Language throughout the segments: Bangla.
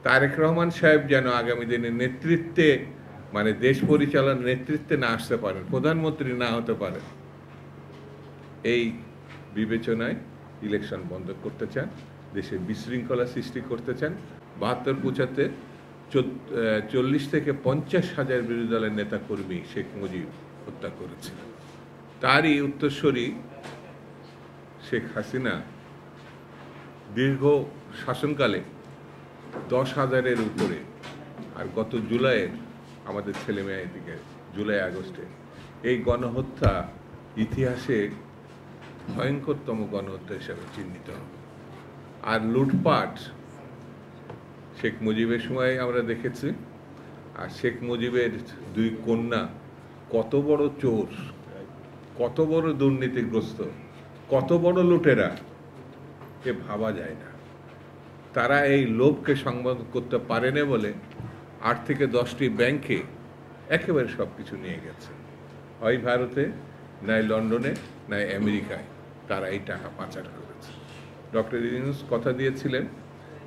তারেক রহমান সাহেব যেন আগামী দিনে নেতৃত্বে মানে দেশ পরিচালনার নেতৃত্বে না আসতে পারেন, প্রধানমন্ত্রী না হতে পারেন, এই বিবেচনায় ইলেকশন বন্ধ করতে চান, দেশে বিশৃঙ্খলা সৃষ্টি করতে চান। ৭২-৭৫ 40 থেকে 50 হাজার বিরোধী দলের নেতাকর্মী শেখ মুজিব হত্যা করেছিলেন। তারই উত্তরসূরি শেখ হাসিনা দীর্ঘ শাসনকালে 10,000-এর উপরে, আর গত জুলাইয়ে আমাদের ছেলেমেয়ে এদিকে জুলাই আগস্টে এই গণহত্যা ইতিহাসে ভয়ঙ্করতম গণহত্যা হিসাবে চিহ্নিত হবে। আর লুটপাট শেখ মুজিবের সময় আমরা দেখেছি, আর শেখ মুজিবের 2 কন্যা কত বড় চোর, কত বড় দুর্নীতিগ্রস্ত, কত বড় লুটেরা, এ ভাবা যায় না। তারা এই লোভকে সংবরণ করতে পারেনি বলে 8 থেকে 10টি ব্যাংকে একেবারে সব কিছু নিয়ে গেছে, হয় ভারতে, নয় লন্ডনে, নয় আমেরিকায় তারা এই টাকা পাচার করেছে। ডক্টর ইউনূস কথা দিয়েছিলেন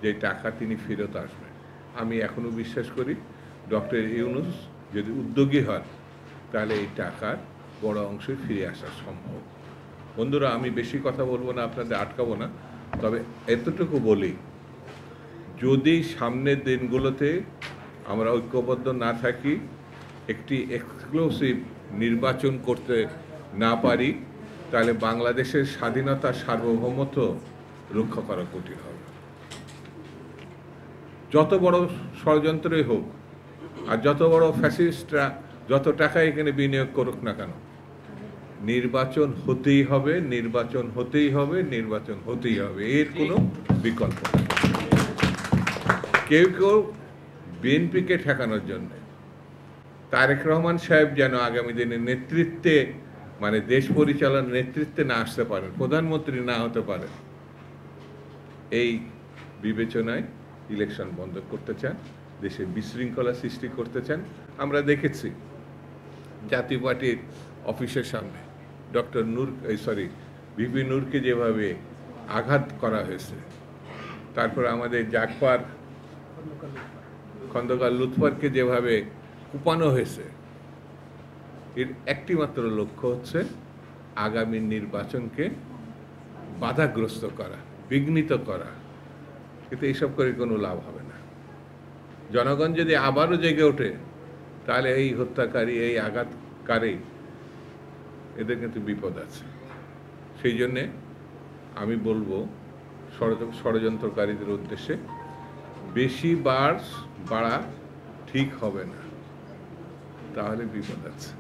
যে টাকা তিনি ফেরত আসবেন। আমি এখনও বিশ্বাস করি ডক্টর ইউনূস যদি উদ্যোগী হন তাহলে এই টাকার বড় অংশ ফিরে আসা সম্ভব। বন্ধুরা, আমি বেশি কথা বলবো না, আপনাদের আটকাবো না, তবে এতটুকু বলি, যদি সামনের দিনগুলোতে আমরা ঐক্যবদ্ধ না থাকি, একটি এক্সক্লুসিভ নির্বাচন করতে না পারি, তাহলে বাংলাদেশের স্বাধীনতা সার্বভৌমত্ব রক্ষা করা কঠিন হবে। যত বড় ষড়যন্ত্রই হোক, আর যত বড় ফ্যাসিস্টরা যত টাকা এখানে বিনিয়োগ করুক না কেন, নির্বাচন হতেই হবে, নির্বাচন হতেই হবে, নির্বাচন হতেই হবে, এর কোনো বিকল্প নেই। কেউ কেউ বিএনপিকে ঠেকানোর জন্য তারেক রহমান সাহেব যেন আগামী দিনে নেতৃত্বে মানে দেশ পরিচালনার নেতৃত্বে না আসতে পারেন, প্রধানমন্ত্রী না হতে পারেন, এই বিবেচনায় ইলেকশন বন্ধ করতে চান, দেশে বিশৃঙ্খলা সৃষ্টি করতে চান। আমরা দেখেছি জাতীয় পার্টির অফিসের সামনে ডক্টর ভিপি নূরকে যেভাবে আঘাত করা হয়েছে, তারপর আমাদের জাগপার খন্দকার লুৎফরকে যেভাবে কুপানো হয়েছে, এর একটি মাত্র লক্ষ্য হচ্ছে আগামী নির্বাচনকে বাধাগ্রস্ত করা, বিঘ্নিত করা। কিন্তু এইসব করে কোনো লাভ হবে না। জনগণ যদি আবারও জেগে ওঠে, তাহলে এই হত্যাকারী, এই আঘাতকারী, এদের কিন্তু বিপদ আছে। সেই জন্যে আমি বলবো ষড়যন্ত্রকারীদের উদ্দেশ্যে, বেশি বাড়া ঠিক হবে না, তাহলে বিপদ আছে।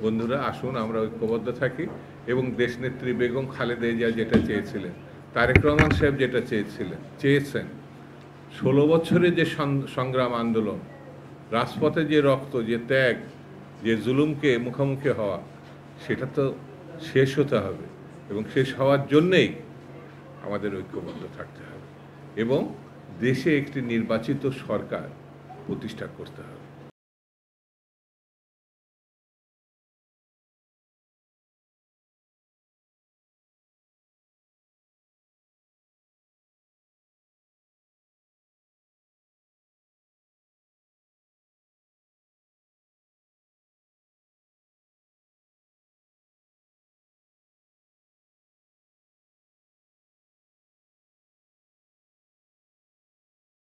বন্ধুরা, আসুন আমরা ঐক্যবদ্ধ থাকি এবং দেশনেত্রী বেগম খালেদা জিয়া যেটা চেয়েছিলেন, তারেক রহমান সাহেব যেটা চেয়েছেন, 16 বছরের যে সংগ্রাম আন্দোলন, রাজপথে যে রক্ত, যে ত্যাগ, যে জুলুমকে মুখোমুখি হওয়া, সেটা তো শেষ হতে হবে, এবং শেষ হওয়ার জন্যেই আমাদের ঐক্যবদ্ধ থাকতে হবে এবং দেশে একটি নির্বাচিত সরকার প্রতিষ্ঠা করতে হবে।